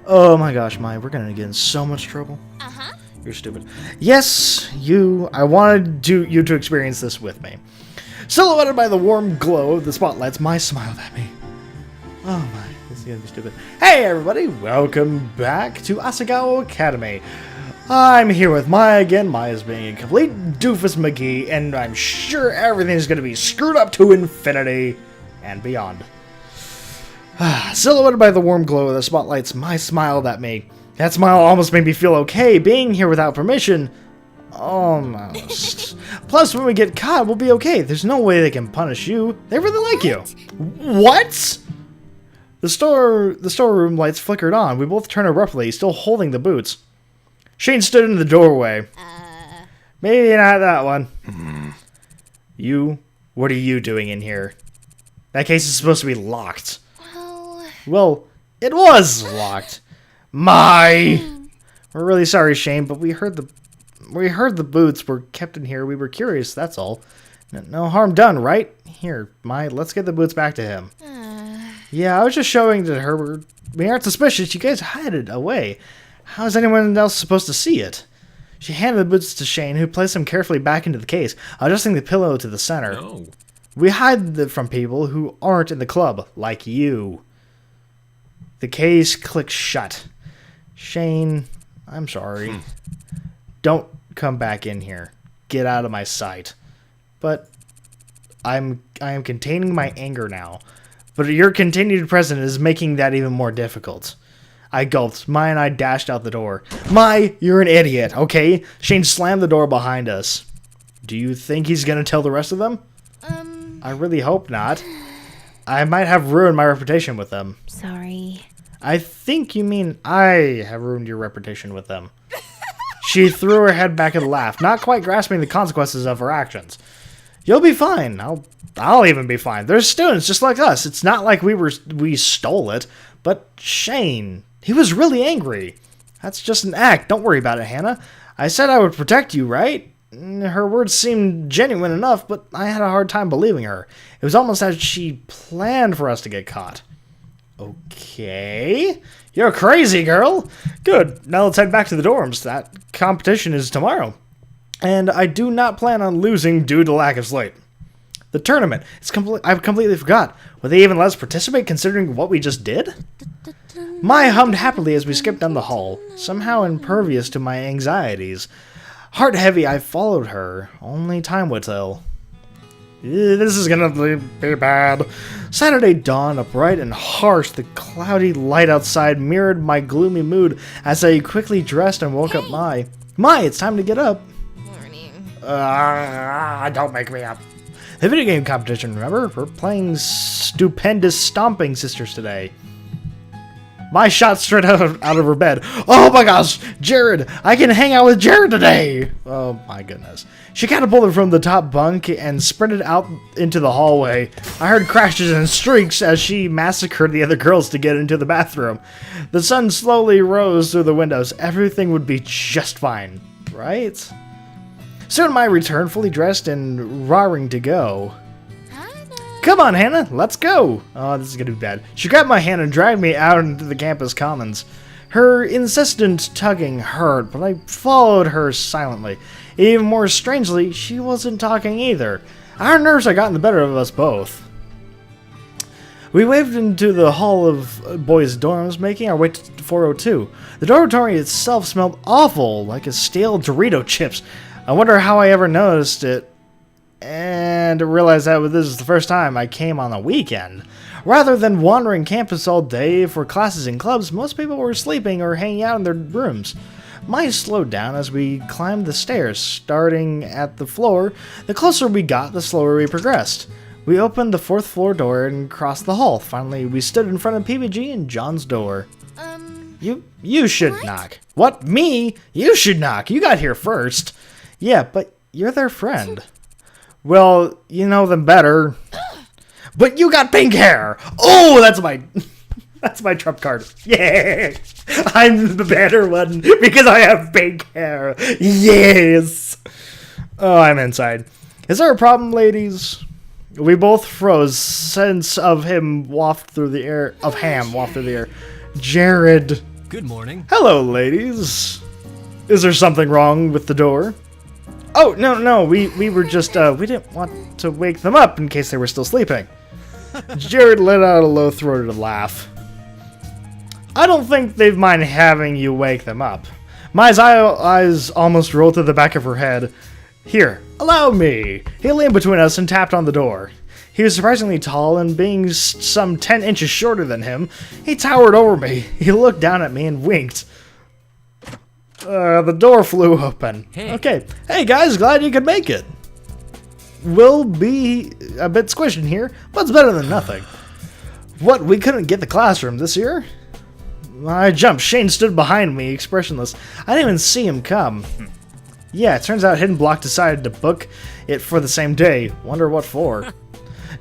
Oh my gosh, Mai, we're gonna get in so much trouble. Uh-huh. You're stupid. Yes, I wanted you to experience this with me. Silhouetted by the warm glow of the spotlights, Mai smiled at me. Oh my, this is gonna be stupid. Hey everybody, welcome back to Asagao Academy. I'm here with Mai again. Mai's being a complete doofus McGee, and I'm sure everything's gonna be screwed up to infinity and beyond. Silhouetted by the warm glow of the spotlights, Mai smiled at me. That smile almost made me feel okay being here without permission. Almost. Plus, when we get caught, we'll be okay. There's no way they can punish you. They really like you. What? The storeroom lights flickered on. We both turned abruptly, still holding the boots. Shane stood in the doorway. Maybe not that one. What are you doing in here? That case is supposed to be locked. Well, it was locked. We're really sorry, Shane, but we heard the boots were kept in here. We were curious, that's all. No harm done, right? Here, let's get the boots back to him. Yeah, I was just showing to her. We aren't suspicious. You guys hid it away. How is anyone else supposed to see it? She handed the boots to Shane, who placed them carefully back into the case, adjusting the pillow to the center. No. We hide it from people who aren't in the club, like you. The case clicked shut. Shane, I'm sorry. Don't come back in here. Get out of my sight. But I am containing my anger now. But your continued presence is making that even more difficult. I gulped. Mai and I dashed out the door. Mai, you're an idiot, okay? Shane slammed the door behind us. Do you think he's gonna tell the rest of them? I really hope not. I might have ruined my reputation with them. Sorry. I think you mean I have ruined your reputation with them. She threw her head back and laughed, not quite grasping the consequences of her actions. You'll be fine. I'll even be fine. They're students just like us. It's not like we stole it. But Shane, he was really angry. That's just an act. Don't worry about it, Hannah. I said I would protect you, right? Her words seemed genuine enough, but I had a hard time believing her. It was almost as she planned for us to get caught. Okay. You're crazy, girl. Good. Now let's head back to the dorms. That competition is tomorrow. And I do not plan on losing due to lack of sleep. The tournament. I completely forgot. Will they even let us participate considering what we just did? Mai hummed happily as we skipped down the hall, somehow impervious to my anxieties. Heart heavy, I followed her. Only time would tell. This is gonna be bad. Saturday dawned bright and harsh. The cloudy light outside mirrored my gloomy mood as I quickly dressed and woke up Mai. Mai, it's time to get up. Morning. Don't make me up. The video game competition, remember? We're playing Stupendous Stomping Sisters today. Mai shot straight out of her bed. Oh my gosh, Jared! I can hang out with Jared today! Oh my goodness. She catapulted from the top bunk and sprinted out into the hallway. I heard crashes and shrieks as she massacred the other girls to get into the bathroom. The sun slowly rose through the windows. Everything would be just fine, right? Soon Mai returned, fully dressed and raring to go. Come on, Hannah, let's go! Oh, this is gonna be bad. She grabbed my hand and dragged me out into the campus commons. Her insistent tugging hurt, but I followed her silently. Even more strangely, she wasn't talking either. Our nerves had gotten the better of us both. We waved into the hall of boys' dorms, making our way to 402. The dormitory itself smelled awful, like a stale Dorito chips. I wonder how I ever noticed it. And realized that this is the first time I came on a weekend. Rather than wandering campus all day for classes and clubs, most people were sleeping or hanging out in their rooms. Mine slowed down as we climbed the stairs, starting at the floor. The closer we got, the slower we progressed. We opened the 4th floor door and crossed the hall. Finally, we stood in front of PBG and John's door. You should knock. What? Me? You should knock. You got here first. Yeah, but you're their friend. Well, you know them better. But you got pink hair! Oh, that's my trump card. Yeah! I'm the better one because I have pink hair. Yes! Oh, I'm inside. Is there a problem, ladies? We both froze. Sense of him waft through the air. Jared. Good morning. Hello, ladies. Is there something wrong with the door? Oh, no, we were just, we didn't want to wake them up in case they were still sleeping. Jared let out a low-throated laugh. I don't think they'd mind having you wake them up. Mai's eyes almost rolled to the back of her head. Here, allow me. He leaned between us and tapped on the door. He was surprisingly tall, and being some 10 inches shorter than him, he towered over me. He looked down at me and winked. The door flew open. Hey. Okay. Hey guys, glad you could make it. We'll be a bit squished in here, but it's better than nothing. What, we couldn't get the classroom this year? I jumped. Shane stood behind me, expressionless. I didn't even see him come. Yeah, it turns out Hidden Block decided to book it for the same day. Wonder what for.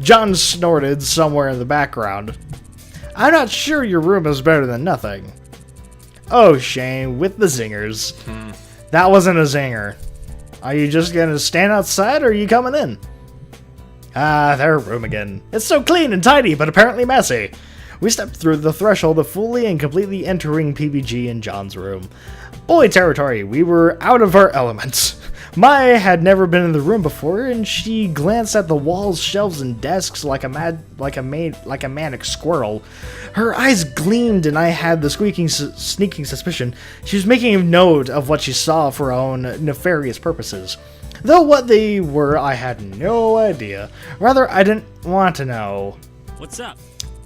John snorted somewhere in the background. I'm not sure your room is better than nothing. Oh, Shane, with the zingers. That wasn't a zinger. Are you just gonna stand outside, or are you coming in? Ah, their room again. It's so clean and tidy, but apparently messy. We stepped through the threshold of fully and completely entering PBG in John's room. Boy territory, we were out of our elements. Maya had never been in the room before, and she glanced at the walls, shelves, and desks like a manic squirrel. Her eyes gleamed, and I had the sneaking suspicion she was making a note of what she saw for her own nefarious purposes. Though what they were, I had no idea. Rather, I didn't want to know. What's up?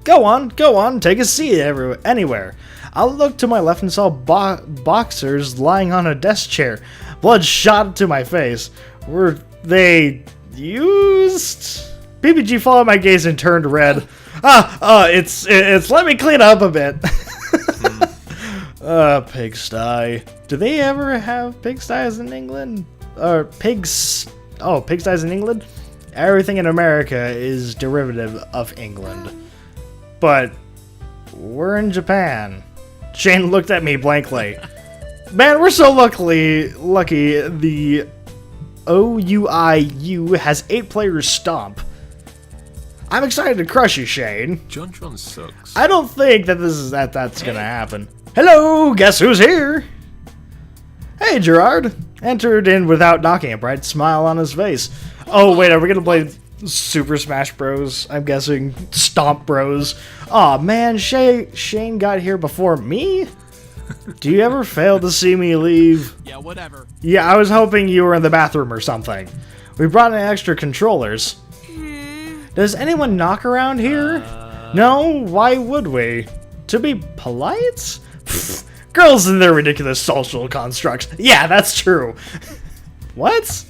Go on, take a seat anywhere. I looked to my left and saw boxers lying on a desk chair. Blood shot to my face. Were they used? PBG followed my gaze and turned red. It's let me clean up a bit. Pigsty. Do they ever have pigsties in England? Or pigsties in England? Everything in America is derivative of England. But we're in Japan. Shane looked at me blankly. Man, we're so lucky the OUIU has 8 players stomp. I'm excited to crush you, Shane. John sucks. I don't think that that's gonna happen. Hello, guess who's here? Hey, Gerard. Entered in without knocking, a bright smile on his face. Oh, wait, are we gonna play Super Smash Bros? I'm guessing Stomp Bros. Aw, man, Shane got here before me? Do you ever fail to see me leave? Yeah, whatever. Yeah, I was hoping you were in the bathroom or something. We brought in extra controllers. Does anyone knock around here? No, why would we? To be polite? Pfft, girls and their ridiculous social constructs. Yeah, that's true. What?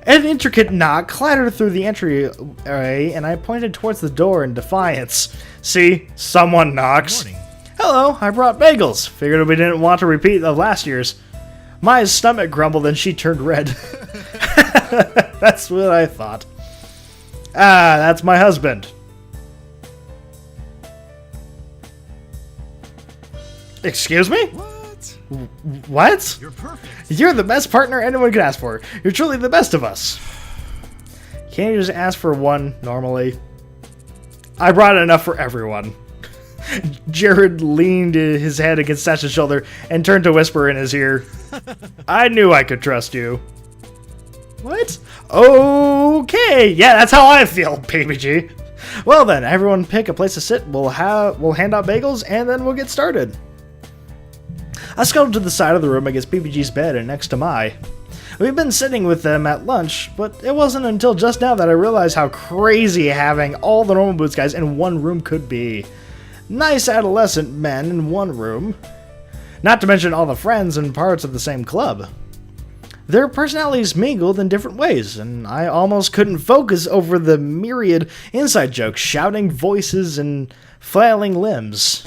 An intricate knock clattered through the entryway, and I pointed towards the door in defiance. See? Someone knocks. Good morning. Hello, I brought bagels. Figured we didn't want a repeat of last year's. Maya's stomach grumbled and she turned red. That's what I thought. Ah, that's my husband. Excuse me? What? What? You're perfect. You're the best partner anyone could ask for. You're truly the best of us. Can't you just ask for one normally? I brought enough for everyone. Jared leaned his head against Sash's shoulder and turned to whisper in his ear. I knew I could trust you. What? Okay, yeah, that's how I feel, PBG. Well then, everyone pick a place to sit. We'll hand out bagels and then we'll get started. I scuttled to the side of the room against PBG's bed and next to Mai. We've been sitting with them at lunch, but it wasn't until just now that I realized how crazy having all the normal boots guys in one room could be. Nice adolescent men in one room. Not to mention all the friends and parts of the same club. Their personalities mingled in different ways, and I almost couldn't focus over the myriad inside jokes, shouting voices, and flailing limbs.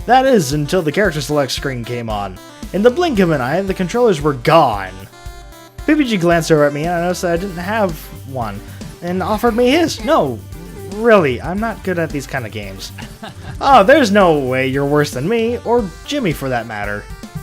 That is, until the character select screen came on. In the blink of an eye, the controllers were gone. PBG glanced over at me, and I noticed that I didn't have one, and offered me his. No, really, I'm not good at these kind of games. Oh, there's no way you're worse than me, or Jimmy for that matter.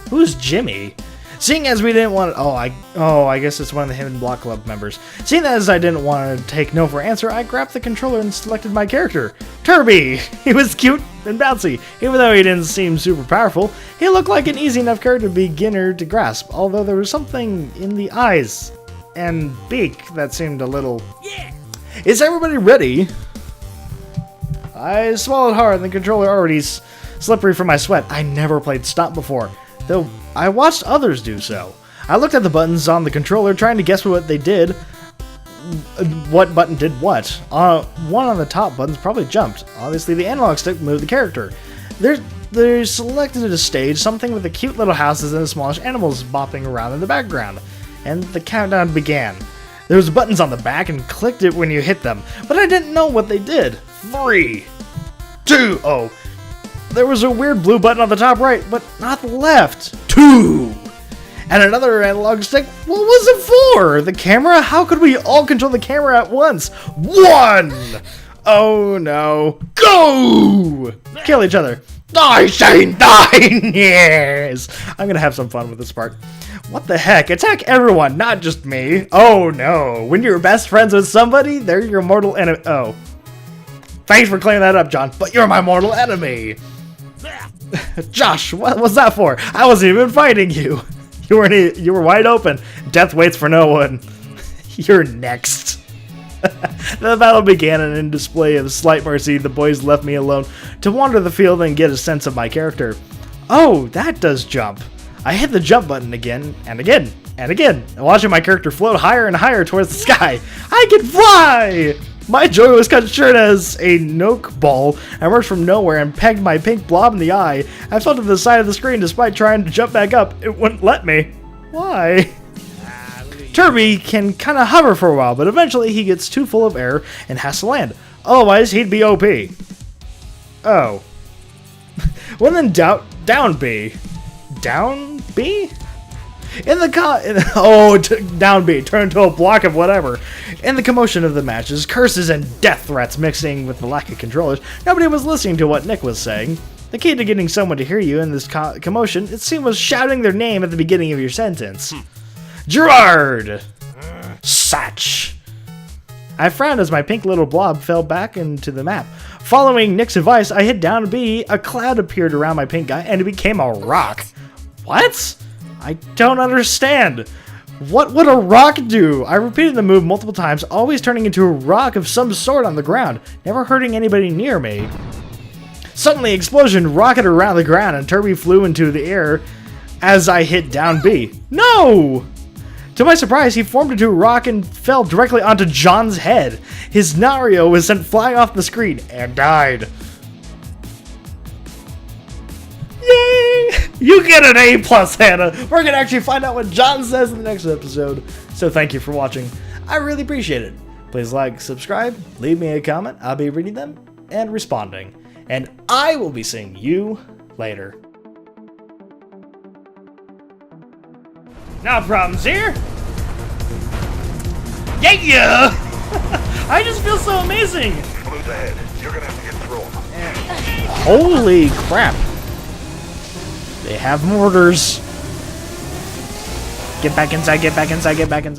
Who's Jimmy? Seeing as we didn't want I guess it's one of the Hidden Block Club members. Seeing as I didn't want to take no for answer, I grabbed the controller and selected my character, Turby. He was cute and bouncy. Even though he didn't seem super powerful, he looked like an easy enough character beginner to grasp, although there was something in the eyes and beak that seemed a little... Yeah. Is everybody ready? I swallowed hard and the controller already slippery from my sweat. I never played Stomp before, though I watched others do so. I looked at the buttons on the controller trying to guess what they did. What button did what? One on the top buttons probably jumped. Obviously the analog stick moved the character. They selected a stage, something with the cute little houses and the smallish animals bopping around in the background. And the countdown began. There was buttons on the back and clicked it when you hit them, but I didn't know what they did. 3, 2, oh. There was a weird blue button on the top right, but not the left. 2. And another analog stick. What was it for? The camera? How could we all control the camera at once? 1. Oh no. Go! Kill each other. I say 9 years. I'm gonna have some fun with this part. What the heck? Attack everyone, not just me. Oh no. When you're best friends with somebody, they're your mortal enemy. Oh. Thanks for clearing that up, John, but you're my mortal enemy. Josh, what was that for? I wasn't even fighting you. You were wide open. Death waits for no one. You're next. The battle began, and in display of slight mercy, the boys left me alone to wander the field and get a sense of my character. Oh, that does jump. I hit the jump button again, and again, and again, watching my character float higher and higher towards the sky. I can fly! My joy was cut short as a noke ball emerged from nowhere and pegged my pink blob in the eye. I fell to the side of the screen despite trying to jump back up. It wouldn't let me. Why? Turby can kind of hover for a while, but eventually he gets too full of air and has to land. Otherwise, he'd be OP. Oh. Well then, down B. Down B? Down B, turn to a block of whatever. In the commotion of the matches, curses and death threats mixing with the lack of controllers, nobody was listening to what Nick was saying. The key to getting someone to hear you in this commotion, it seemed, was shouting their name at the beginning of your sentence. Gerard! Satch! I frowned as my pink little blob fell back into the map. Following Nick's advice, I hit down B, a cloud appeared around my pink guy, and it became a rock. What? I don't understand. What would a rock do? I repeated the move multiple times, always turning into a rock of some sort on the ground, never hurting anybody near me. Suddenly, explosion rocketed around the ground and Turby flew into the air as I hit down B. No! To my surprise, he formed into a rock and fell directly onto John's head. His Nario was sent flying off the screen and died. Yay! You get an A+, Hannah. We're gonna actually find out what John says in the next episode. So thank you for watching. I really appreciate it. Please like, subscribe, leave me a comment. I'll be reading them and responding. And I will be seeing you later. No problems here. Yeah! I just feel so amazing. Blues ahead. You're gonna have to get through them. Holy crap. They have mortars. Get back inside, get back inside, get back inside.